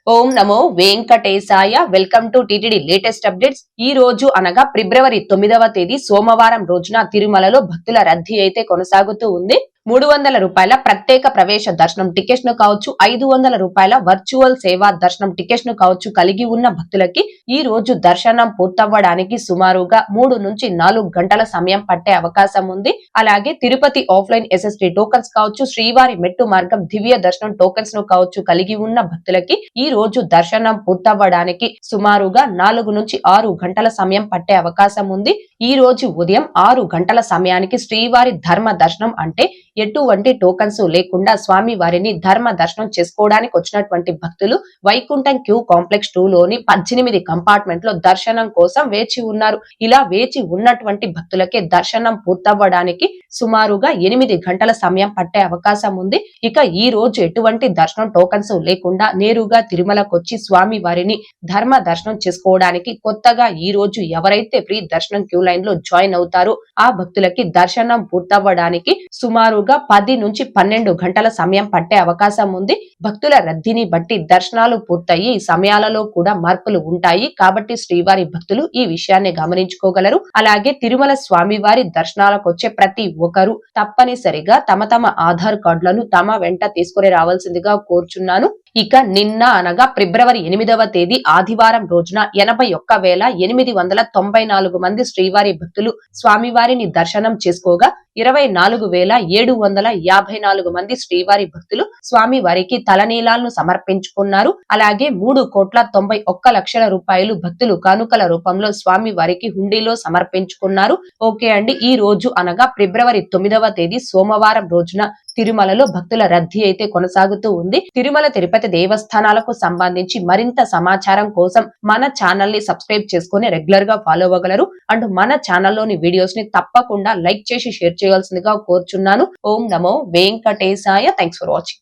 Om Namo Venkatesaya. Welcome to TTD latest updates. ఈ రోజు అనగా ఫిబ్రవరి 9వ తేదీ సోమవారం రోజున తిరుమలలో భక్తుల రద్దీ అయితే కొనసాగుతూ ఉంది. 300 రూపాయల ప్రత్యేక ప్రవేశ దర్శనం టికెట్స్ ను కావచ్చు, 500 రూపాయల వర్చువల్ సేవా దర్శనం టికెట్స్ ను కావచ్చు కలిగి ఉన్న భక్తులకి ఈ రోజు దర్శనం పూర్తవ్వడానికి సుమారుగా 3 నుంచి 4 గంటల సమయం పట్టే అవకాశం ఉంది. అలాగే తిరుపతి ఆఫ్లైన్ ఎస్ఎస్డి టోకన్స్ కావచ్చు, శ్రీవారి మెట్టు మార్గం దివ్య దర్శనం టోకన్స్ ను కావచ్చు కలిగి ఉన్న భక్తులకి ఈ రోజు దర్శనం పూర్తవ్వడానికి సుమారుగా 4 నుంచి 6 గంటల సమయం పట్టే అవకాశం ఉంది. ఈ రోజు ఉదయం 6 గంటల సమయానికి శ్రీవారి ధర్మ దర్శనం అంటే ఎటువంటి టోకన్స్ లేకుండా స్వామి వారిని ధర్మ దర్శనం చేసుకోవడానికి వచ్చినటువంటి భక్తులు వైకుంఠం క్యూ కాంప్లెక్స్ 2 లోని 18 కంపార్ట్మెంట్ లో దర్శనం కోసం వేచి ఉన్నారు. ఇలా వేచి ఉన్నటువంటి భక్తులకే దర్శనం పూర్తవ్వడానికి సుమారుగా 8 గంటల సమయం పట్టే అవకాశం ఉంది. ఇక ఈ రోజు ఎటువంటి దర్శనం టోకన్స్ లేకుండా నేరుగా తిరుమలకు వచ్చి స్వామి వారిని ధర్మ దర్శనం చేసుకోవడానికి కొత్తగా ఈ రోజు ఎవరైతే ఫ్రీ దర్శనం క్యూ లైన్ లో జాయిన్ అవుతారో ఆ భక్తులకి దర్శనం పూర్తవ్వడానికి సుమారుగా 10 నుంచి 12 గంటల సమయం పట్టే అవకాశం ఉంది. భక్తుల రద్దీని బట్టి దర్శనాలు పూర్తయి సమయాలలో కూడా మార్పులు ఉంటాయి కాబట్టి శ్రీవారి భక్తులు ఈ విషయాన్ని గమనించుకోగలరు. అలాగే తిరుమల స్వామివారి దర్శనాలకు వచ్చే ప్రతి ఒక్కరు తప్పనిసరిగా తమ ఆధార్ కార్డులను తమ వెంట తీసుకుని రావాల్సిందిగా కోరుచున్నాను. ఇక నిన్న అనగా ఫిబ్రవరి 8వ తేదీ ఆదివారం రోజున 81,894 మంది శ్రీవారి భక్తులు స్వామివారిని దర్శనం చేసుకోగా 24,754 మంది శ్రీవారి భక్తులు స్వామివారికి తలనీలాలను సమర్పించుకున్నారు. అలాగే 3,91,00,000 రూపాయలు భక్తులు కానుకల రూపంలో స్వామి వారికి హుండీలో సమర్పించుకున్నారు. ఓకే అండి, ఈ రోజు అనగా ఫిబ్రవరి 9వ తేదీ సోమవారం రోజున తిరుమలలో భక్తుల రద్దీ అయితే కొనసాగుతూ ఉంది. తిరుమల తిరుపతి దేవస్థానాలకు సంబంధించి మరింత సమాచారం కోసం మన ఛానల్ ని సబ్స్క్రైబ్ చేసుకుని రెగ్యులర్ గా ఫాలో అవ్వగలరు. అండ్ మన ఛానల్లోని వీడియోస్ ని తప్పకుండా లైక్ చేసి షేర్ చేయాల్సిందిగా కోరుచున్నాను. ఓం నమో వెంకటేశాయ. Thanks for watching.